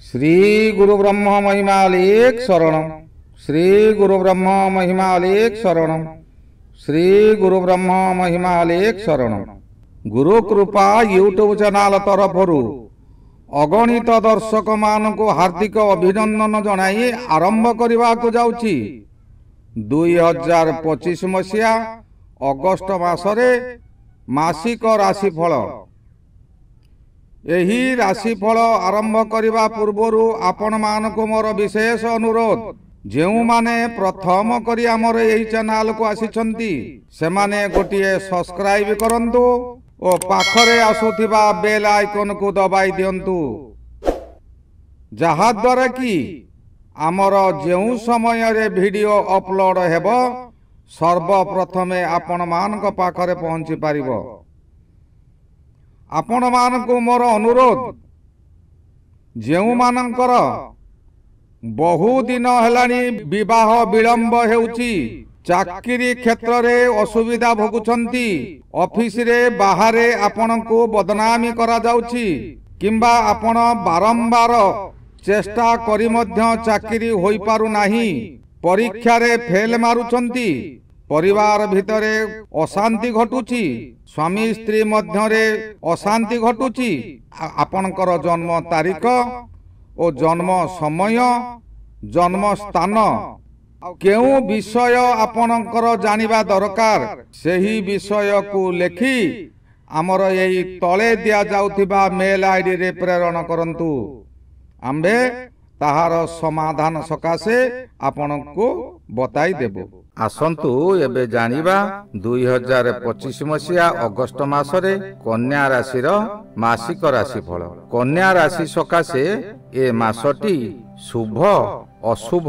श्री गुरु ब्रह्म महिमालेख शरणम। श्री गुरु ब्रह्म महिमालेख शरणम। श्री गुरु ब्रह्म महिमालेख शरणम। गुरु कृपा यूट्यूब चैनल तरफरु अगणित दर्शक मान को हार्दिक अभिनंदन जनाई आरंभ करने को जाउछि। 2025 मसीहा अगस्ट मासरे मासिक राशिफल। एही राशिफल आरंभ करने पूर्वर आपण मान को मोर विशेष अनुरोध, जेउ माने प्रथम करी आमर एही चैनल को आसीछंती से माने गोटिए सब्सक्राइब करंतु और पाखरे आसुथिबा बेल आइकन को दबाई दियंतु, जहा द्वारा कि आमर जेउ समय रे वीडियो अपलोड हेबो सर्वप्रथमे आपण मान को पाखरे पहुंची पारिबो। आपण मान को मोर अनुरोध, जेउ मानकर बहु दिन हेलानी विवाह विलंब हेउची, चाकरी क्षेत्र रे असुविधा भोगुछंती, ऑफिस रे बाहरे आपण को बदनामी करा जाउची, किंबा आपण बारंबार चेष्टा करी मध्य चाकरी होई पारु नाही, परीक्षा रे फेल मारुछंती, परिवार भितरे अशांति घटुची, स्वामी स्त्री मध्यरे अशांति घटुची, आपणकर जन्म तारीख और जन्म समय जन्म स्थान केउ विषय आपणकर जानिबा दरकार, सेही विषय को लेखि आमर यही तले दिया जाउथिबा मेल आईडी रे प्रेरण करंतु। आम्भे ताहार समाधान सकाशे आपण को बताई देबो। आसंतु एबे जानिबा 2025 मसीहा अगस्ट मासरे कन्या राशि मासिक राशिफल। कन्या राशि सकाशे ए मासटी शुभ अशुभ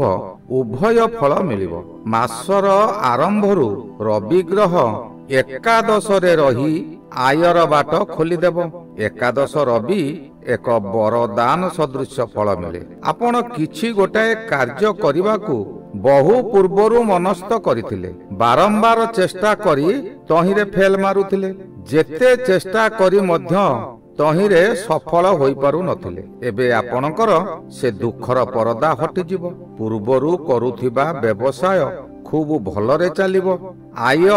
उभय फल मिलिबो। मासर आरंभरु रवि ग्रह एकादश रे रही आयर बाट खोली देबो। एकादश रवि एक वरदान सदृश फल मिले। आपण किछि गोटाए कार्य करिबाकू बहु पूर्वरु मनस्थ करिथिले, बारंबार चेष्टा करी तहिरे फेल मारुथिले, जेते चेष्टा करी मध्य तहिरे सफल होई पारु नथिले। एबे आपणकर से दुखर परदा हटि जिवो। पूर्वरु करुथिबा व्यवसाय खूब भलरे चलिबो। आय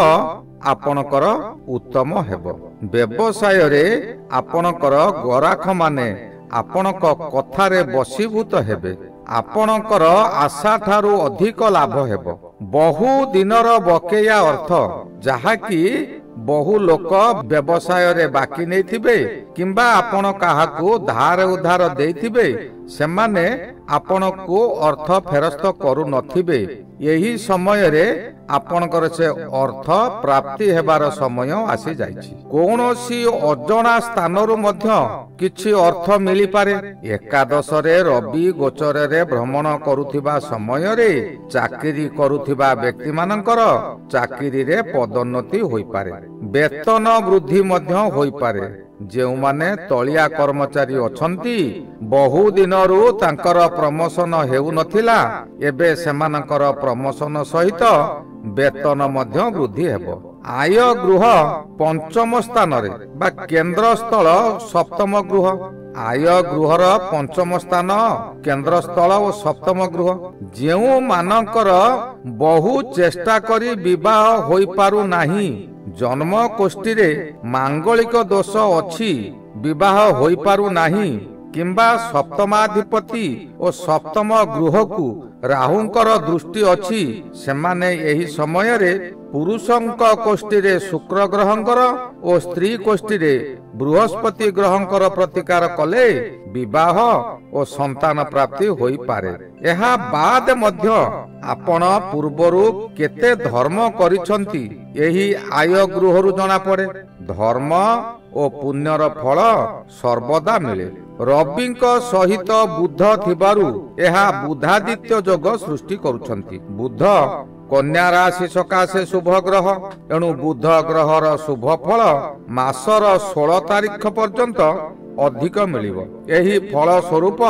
आपणकर उत्तम हेबो। व्यवसाय रे आपणकर गराख माने आपणक कथारे बसीभूत हेबे। आपणकर आशा ठारू अधिक लाभ हेबो। बहु दिनर बकेया अर्थ जहा कि बहु लोक व्यवसाय रे बाकी नहीं थिबे, किंबा आपण काहाकू धार उधार देथिबे, सेमाने आपण को अर्थ फेरस्त करू नथिबे। यही समय रे आपणकर से अर्थ प्राप्ति हेबार समय आसी जाइछि। कोनोसी अजणा स्थानरु मध्य किछि अर्थ मिली पारे। एकादश रे रवि गोचर रे भ्रमण करुथिबा समय रे चाकरी करुथिबा व्यक्ति मानकर चाकरी रे पदोन्नति होई पारे, वेतन वृद्धि मध्य होई पारे। जेउ माने तलिया कर्मचारी अछंती, बहु दिनरु तांकर प्रमोशन हेउ नथिला, एबे सेमानकर प्रमोशन सहित वेतन मध्य वृद्धि हेबो। आय गृह पंचम स्थान रे बा केंद्र स्थल सप्तम गृह। आय गृहर पंचम स्थान केंद्र स्थल और सप्तम गृह। जेउ मानकर बहु चेष्टा करी विवाह होई पारु नाही, जन्म कोष्ठी रे मांगलिक दोष अछि, विवाह होई पारु नाही, किंबा सप्तमाधिपति और सप्तम गृह को राहुंकर दृष्टि अछि, सेमाने एही समय रे पुरुषंक कोष्ठी रे शुक्र ग्रहंकर और स्त्री कोष्ठी रे बृहस्पति ग्रहंकर प्रतिकार कले विवाह और संतान प्राप्ति होई पारे। एहा बाद मध्य आपण पूर्वरु केते धर्म करिसंती एही आय गृहरु जना पड़े। धर्म और पुण्यर फल सर्वदा मिले। रविंक सहित बुध थिबारु एहा बुधादित्य जोग सृष्टि करुछंती। बुध कन्या राशि सकाशे शुभ ग्रह, एणु बुध ग्रहर शुभ फल मासर 16 तारीख पर्यंत अधिक मिलिबो। एही फल स्वरूप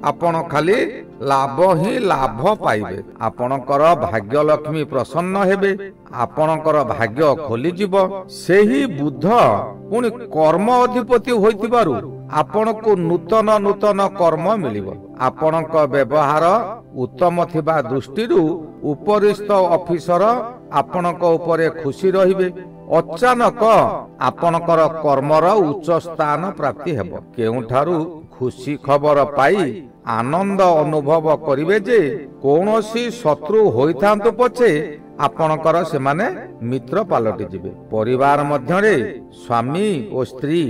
आपण खाली लाभ ही लाभ पाइबे। आपणकर भाग्य लक्ष्मी प्रसन्न हेबे। ଆପଣଙ୍କର ଭାଗ୍ୟ ଖୋଲିଯିବ। ସେହି ବୁଧ ପୁଣି କର୍ମ ଅଧିପତି ହୋଇଥିବାରୁ ଆପଣଙ୍କୁ ନୂତନ ନୂତନ କର୍ମ ମିଳିବ। ଆପଣଙ୍କ ବ୍ୟବହାର ଉତ୍ତମ ଥିବା ଦୃଷ୍ଟିରୁ ଉପରିସ୍ଥ ଅଫିସର ଆପଣଙ୍କ ଉପରେ ଖୁସି ରହିବେ। ଅଚାନକ ଆପଣଙ୍କର କର୍ମର ଉଚ୍ଚ ସ୍ଥାନ ପ୍ରାପ୍ତି ହେବ। କେଉଁଠାରୁ ଖୁସି ଖବର ପାଇ ଆନନ୍ଦ ଅନୁଭବ କରିବେ ଯେ କୌଣସି ଶତ୍ରୁ ହୋଇଥାନ୍ତୁ ପଛେ ଆପଣଙ୍କର ସେମାନେ ମିତ୍ର ପାଲଟି ଯିବେ। ପରିବାର ମଧ୍ୟରେ ସ୍ୱାମୀ ଓ ସ୍ତ୍ରୀ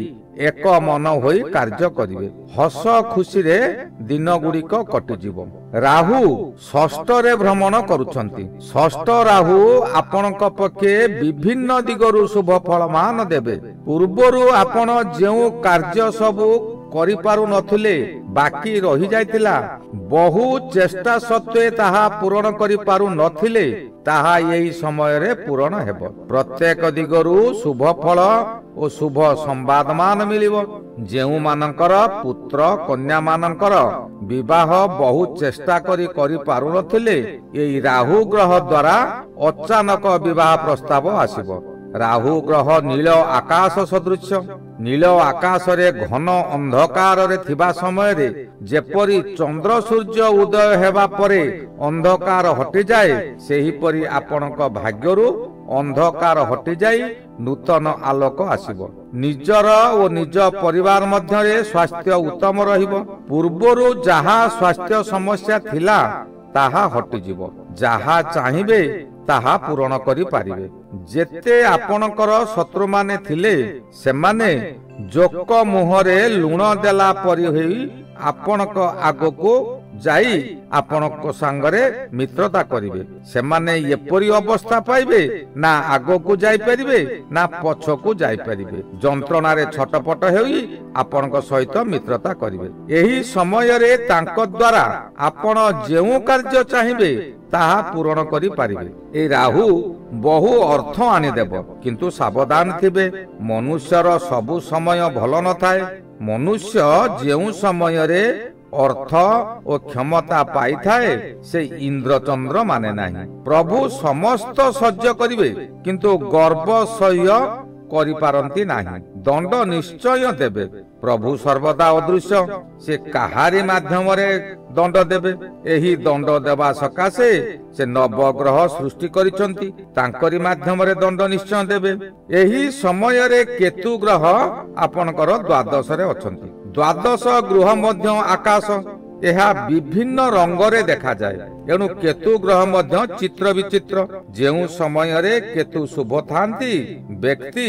ଏକ ମନ ହୋଇ କାର୍ଯ୍ୟ କରିବେ। ହସ ଖୁସିରେ ଦିନ ଗୁଡ଼ିକ କଟିଯିବ। ରାହୁ ଷଷ୍ଠରେ ଭ୍ରମଣ କରୁଛନ୍ତି। ଷଷ୍ଠ ରାହୁ ଆପଣଙ୍କ ପକ୍ଷେ ବିଭିନ୍ନ ଦିଗରୁ ଶୁଭ ଫଳମାନ ଦେବେ। ପୂର୍ବରୁ ଆପଣ ଯେଉଁ କାର୍ଯ୍ୟ ସବୁ କରିପାରୁ ନଥିଲେ, ବାକି ରହିଯାଇଥିଲା, ବହୁ ଚେଷ୍ଟା ସତ୍ତ୍ୱେ ତାହା ପୂରଣ କରିପାରୁ ନଥିଲେ, ତାହା ଏହି ସମୟରେ ପୂରଣ ହେବ। ପ୍ରତ୍ୟେକ ଦିଗରୁ ଶୁଭ ଫଳ ଓ ଶୁଭ ସମ୍ବାଦମାନ ମିଳିବ। ଯେଉଁମାନଙ୍କର ପୁତ୍ର କନ୍ୟା ମାନଙ୍କର ବିବାହ ବହୁ ଚେଷ୍ଟା କରିପାରୁନଥିଲେ, ଏହି ରାହୁ ଗ୍ରହ ଦ୍ୱାରା ଅଚାନକ ବିବାହ ପ୍ରସ୍ତାବ ଆସିବ। ରାହୁ ଗ୍ରହ ନୀଳ ଆକାଶ ସଦୃଶ୍ୟ। ନୀଳ ଆକାଶରେ ଘନ ଅନ୍ଧକାରରେ ଥିବା ସମୟରେ ଯେପରି ଚନ୍ଦ୍ର ସୂର୍ଯ୍ୟ ଉଦୟ ହେବା ପରେ ଅନ୍ଧକାର ହଟିଯାଏ, ସେହିପରି ଆପଣଙ୍କ ଭାଗ୍ୟରୁ ଅନ୍ଧକାର ହଟିଯାଇ ନୂତନ ଆଲୋକ ଆସିବ। ନିଜର ଓ ନିଜ ପରିବାର ମଧ୍ୟରେ ସ୍ୱାସ୍ଥ୍ୟ ଉତ୍ତମ ରହିବ। ପୂର୍ବରୁ ଯାହା ସ୍ୱାସ୍ଥ୍ୟ ସମସ୍ୟା ଥିଲା ତାହା ହଟିଯିବ। ଯାହା ଚାହିଁବେ ତାହା ପୂରଣ କରିପାରିବେ। ଯେତେ ଆପଣଙ୍କର ଶତ୍ରୁମାନେ ଥିଲେ, ସେମାନେ ଜୋକ ମୁହଁରେ ଲୁଣ ଦେଲା ପରି ହୋଇ ଆପଣଙ୍କ ଆଗକୁ ଯାଇ ଆପଣଙ୍କ ସାଙ୍ଗରେ ମିତ୍ରତା କରିବେ। ସେମାନେ ଏପରି ଅବସ୍ଥା ପାଇବେ, ନା ଆଗକୁ ଯାଇପାରିବେ ନା ପଛକୁ ଯାଇପାରିବେ। ଯନ୍ତ୍ରଣାରେ ଛଟପଟ ହୋଇ ଆପଣଙ୍କ ସହିତ ମିତ୍ରତା କରିବେ। ଏହି ସମୟରେ ତାଙ୍କ ଦ୍ୱାରା ଆପଣ ଯେଉଁ କାର୍ଯ୍ୟ ଚାହିଁବେ ତାହା ପୂରଣ କରିପାରିବେ। ଏହି ରାହୁ ବହୁ ଅର୍ଥ ଆଣିଦେବ, କିନ୍ତୁ ସାବଧାନ ଥିବେ। ମନୁଷ୍ୟର ସବୁ ସମୟ ଭଲ ନଥାଏ। ମନୁଷ୍ୟ ଯେଉଁ ସମୟରେ ଅର୍ଥ ଓ କ୍ଷମତା ପାଇଥାଏ, ସେ ଇନ୍ଦ୍ରଚନ୍ଦ୍ର ମାନେ ନାହିଁ। ପ୍ରଭୁ ସମସ୍ତ ସହ୍ୟ କରିବେ, କିନ୍ତୁ ଗର୍ବ ସହ୍ୟ କରିପାରନ୍ତି ନାହିଁ। ଦଣ୍ଡ ନିଶ୍ଚୟ ଦେବେ। ପ୍ରଭୁ ସର୍ବଦା ଅଦୃଶ୍ୟ, ସେ କାହାରି ମାଧ୍ୟମରେ ଦଣ୍ଡ ଦେବେ। ଏହି ଦଣ୍ଡ ଦେବା ସକାଶେ ସେ ନବଗ୍ରହ ସୃଷ୍ଟି କରିଛନ୍ତି, ତାଙ୍କରି ମାଧ୍ୟମରେ ଦଣ୍ଡ ନିଶ୍ଚୟ ଦେବେ। ଏହି ସମୟରେ କେତୁ ଗ୍ରହ ଆପଣଙ୍କର ଦ୍ୱାଦଶରେ ଅଛନ୍ତି। ଦ୍ୱାଦଶ ଗୃହ ମଧ୍ୟ ଆକାଶ, ଏହା ବିଭିନ୍ନ ରଙ୍ଗରେ ଦେଖାଯାଏ। ଏଣୁ କେତୁ ଗ୍ରହ ମଧ୍ୟ ଚିତ୍ର ବିଚିତ୍ର। ଯେଉଁ ସମୟରେ କେତୁ ଶୁଭ ଥାନ୍ତି, ବ୍ୟକ୍ତି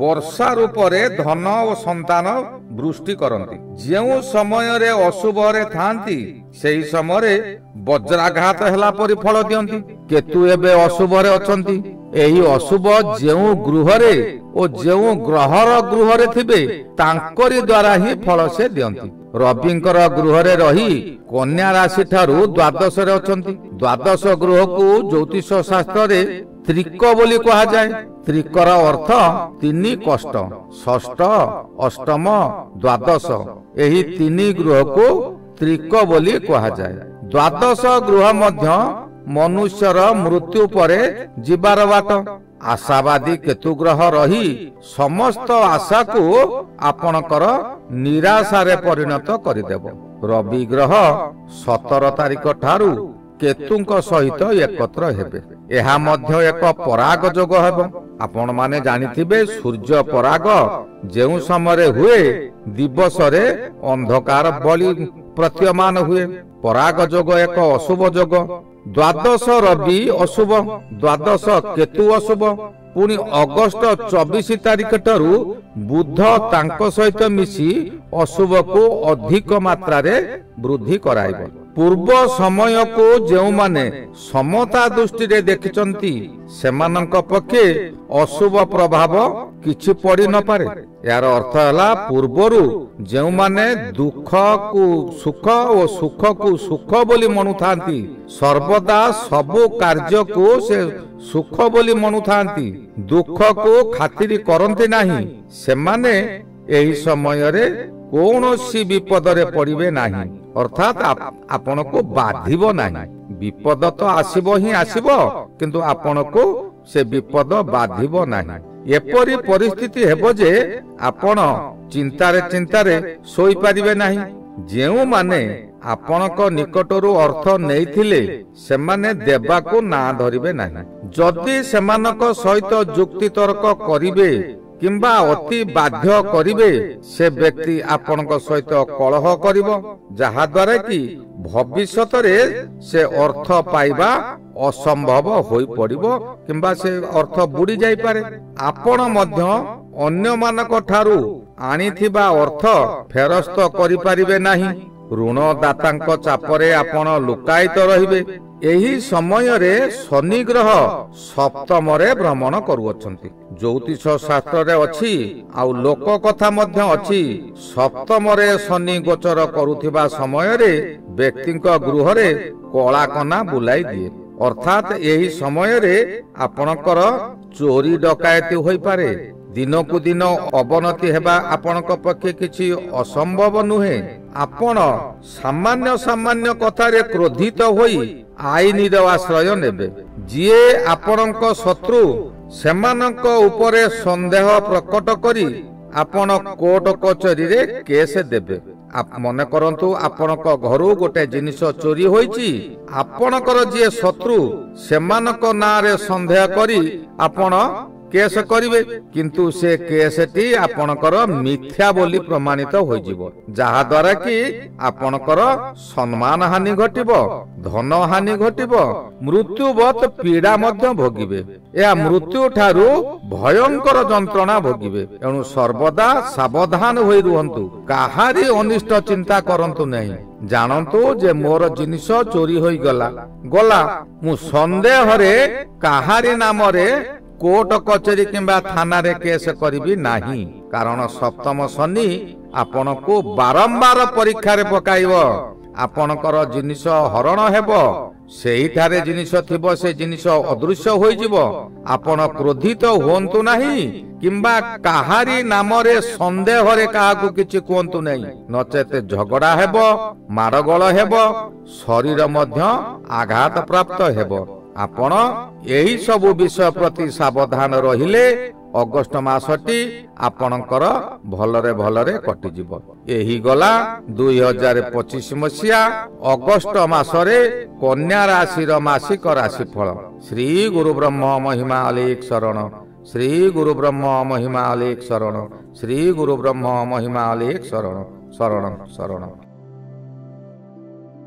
ବର୍ଷା ରୂପରେ ଧନ ଓ ସନ୍ତାନ ବୃଷ୍ଟି କରନ୍ତି। ଯେଉଁ ସମୟରେ ଅଶୁଭରେ ଥାନ୍ତି, ସେହି ସମୟରେ ବଜ୍ରାଘାତ ହେଲା ପରି ଫଳ ଦିଅନ୍ତି। କେତୁ ଏବେ ଅଶୁଭରେ ଅଛନ୍ତି। ଏହି ଅଶୁଭ ଯେଉଁ ଗୃହରେ ଓ ଯେଉଁ ଗ୍ରହର ଗୃହରେ ଥିବେ, ତାଙ୍କରି ଦ୍ୱାରା ହିଁ ଫଳ ସେ ଦିଅନ୍ତି। ରବିଙ୍କର ଗୃହରେ ରହି କନ୍ୟା ରାଶି ଠାରୁ ଦ୍ୱାଦଶରେ ଅଛନ୍ତି। ଦ୍ୱାଦଶ ଗୃହକୁ ଜ୍ୟୋତିଷ ଶାସ୍ତ୍ରରେ ତ୍ରିକ ବୋଲି କୁହାଯାଏ। ତ୍ରିକର ଅର୍ଥ ତିନି କଷ୍ଟ। ଷଷ୍ଠ, ଅଷ୍ଟମ, ଦ୍ୱାଦଶ, ଏହି ତିନି ଗୃହକୁ ତ୍ରିକ ବୋଲି କୁହାଯାଏ। ଦ୍ୱାଦଶ ଗୃହ ମଧ୍ୟ ମନୁଷ୍ୟର ମୃତ୍ୟୁ ପରେ ଯିବାର ବାଟ। ଆଶାବାଦୀ କେତୁ ଗ୍ରହ ରହି ସମସ୍ତ ଆଶାକୁ ଆପଣଙ୍କର ନିରାଶାରେ ପରିଣତ କରିଦେବ। ରବି ଗ୍ରହ 17 ତାରିଖ ଠାରୁ କେତୁଙ୍କ ସହିତ ଏକତ୍ର ହେବେ। ଏହା ମଧ୍ୟ ଏକ ପରାଗ ଯୋଗ ହେବ। ଆପଣମାନେ ଜାଣିଥିବେ, ସୂର୍ଯ୍ୟ ପରାଗ ଯେଉଁ ସମୟରେ ହୁଏ, ଦିବସରେ ଅନ୍ଧକାର ବଳି ପ୍ରତୀୟମାନ ହୁଏ। ପରାଗ ଯୋଗ ଏକ ଅଶୁଭ ଯୋଗ। ଦ୍ୱାଦଶ ରବି ଅଶୁଭ, ଦ୍ୱାଦଶ କେତୁ ଅଶୁଭ। ପୁଣି ଅଗଷ୍ଟ 24 ତାରିଖ ଠାରୁ ବୁଧ ତାଙ୍କ ସହିତ ମିଶି ଅଶୁଭକୁ ଅଧିକ ମାତ୍ରାରେ ବୃଦ୍ଧି କରାଇବ। ପୂର୍ବ ସମୟକୁ ଯେଉଁମାନେ ସମତା ଦୃଷ୍ଟିରେ ଦେଖିଛନ୍ତି, ସେମାନଙ୍କ ପକ୍ଷେ ଅଶୁଭ ପ୍ରଭାବ କିଛି ପଡ଼ି ନପାରେ। ଏହାର ଅର୍ଥ ହେଲା, ପୂର୍ବରୁ ଯେଉଁମାନେ ଦୁଃଖକୁ ସୁଖ ଓ ସୁଖକୁ ସୁଖ ବୋଲି ମଣୁଥାନ୍ତି, ସର୍ବଦା ସବୁ କାର୍ଯ୍ୟକୁ ସେ ସୁଖ ବୋଲି ମଣୁଥାନ୍ତି, ଦୁଃଖକୁ ଖାତିରି କରନ୍ତି ନାହିଁ, ସେମାନେ ଏହି ସମୟରେ କୌଣସି ବିପଦରେ ପଡ଼ିବେ ନାହିଁ। ଅର୍ଥାତ୍ ଆପଣଙ୍କୁ ବାଧିବ ନାହିଁ। ବିପଦ ତ ଆସିବ ହିଁ ଆସିବ, କିନ୍ତୁ ଆପଣଙ୍କୁ से विपद बाधिब नाही। एपरी परिस्थिति हेबो जे आपण चिंतारे चिंतारे सोई पारिबे नाही। जेउ माने आपणक निकटरू अर्थ नेइथिले सेमाने देबाको ना धरिबे नाही। जदि सेमानक सहित जुक्ति तर्क करिबे किंबा अति बाध्य करिबे से व्यक्ति आपणक सहित कलह करिबो, जहा द्वारा कि भविष्यत रे से अर्थ पाइबा असंभव होई पड़िबो किंबा से अर्थ बुड़ी जाई पारे। आपण मध्य अन्य मानक ठारू आनिथिबा अर्थ फेरस्त करि पारिबे नाही। ऋणदातांक चापरे आपण लुकायित रहिबे। एही समय रे शनि ग्रह सप्तम रे भ्रमण करूअछंती। ज्योतिष शास्त्र रे अछि आउ लोक कथा मध्य अछि। सप्तम रे शनि गोचर करूथिबा समय रे व्यक्तिक गृह रे कला कना बुलाई दिए, अर्थात एही समय रे आपणकर चोरी डकायती होई पारे। दिनकु दिन अवनति हेबा आपणक पक्षे किछि असंभव नुहे। आपण सामान्य सामान्य कथारे क्रोधित होई आईनीर आश्रय नेबे। जिए आपणक शत्रु सेमानक उपरे संदेह प्रकट करी आपण कोर्ट कचेरी रे केस देबे। मने करंतु आपणक घरु गोटे जिनिस चोरी होईची, आपणकर जे शत्रु सेमानक नारे संदेह करी आपण केस करिवे, किंतु से केस टी आपणकर मिथ्या बोली प्रमाणित हो जिवो, जहा द्वारा कि आपणकर सम्मान हानि घटिबो, धन हानि घटिबो, मृत्युवत पीड़ा मध्य भोगिबे। या मृत्यु ठारू भयंकर जंत्रणा भोगिबे। एणु सर्वदा सावधान होई रुहंतु, काहारी अनिष्ट चिंता करंतु नहीं। जानंतु जे मोर जिनिस चोरी होई गला मु संदेह रे काहारी नाम रे कोर्ट कचेरी किंबा थाना रे केस करिबी नाही। कारण सप्तम शनि आपण को बारंबार परीक्षा रे पकाइबो। आपणकर जिनिस हरण हेबो, सेही थारे जिनिस थिबो से जिनिस अदृश्य होई जिवो। आपण क्रोधित होंतु नाही किंबा काहारी नाम रे संदेह रे काहाकू किछि कोंतु नाही, नचेते झगड़ा हेबो, मारगोळ हेबो, शरीर मध्य आघात प्राप्त हेबो। आपण एही सब विषय प्रति सावधान रहिले अगस्त मासटी आपणकर भलरे कटि जिवो। एही गला 2025 मसिया अगस्त मासरे कन्या राशि मासिक राशिफल। श्री गुरु ब्रह्म महिमा अलेख शरण, श्री गुरु ब्रह्म महिमा अलेख शरण, श्री गुरु ब्रह्म महिमा अलेख शरण शरण शरण।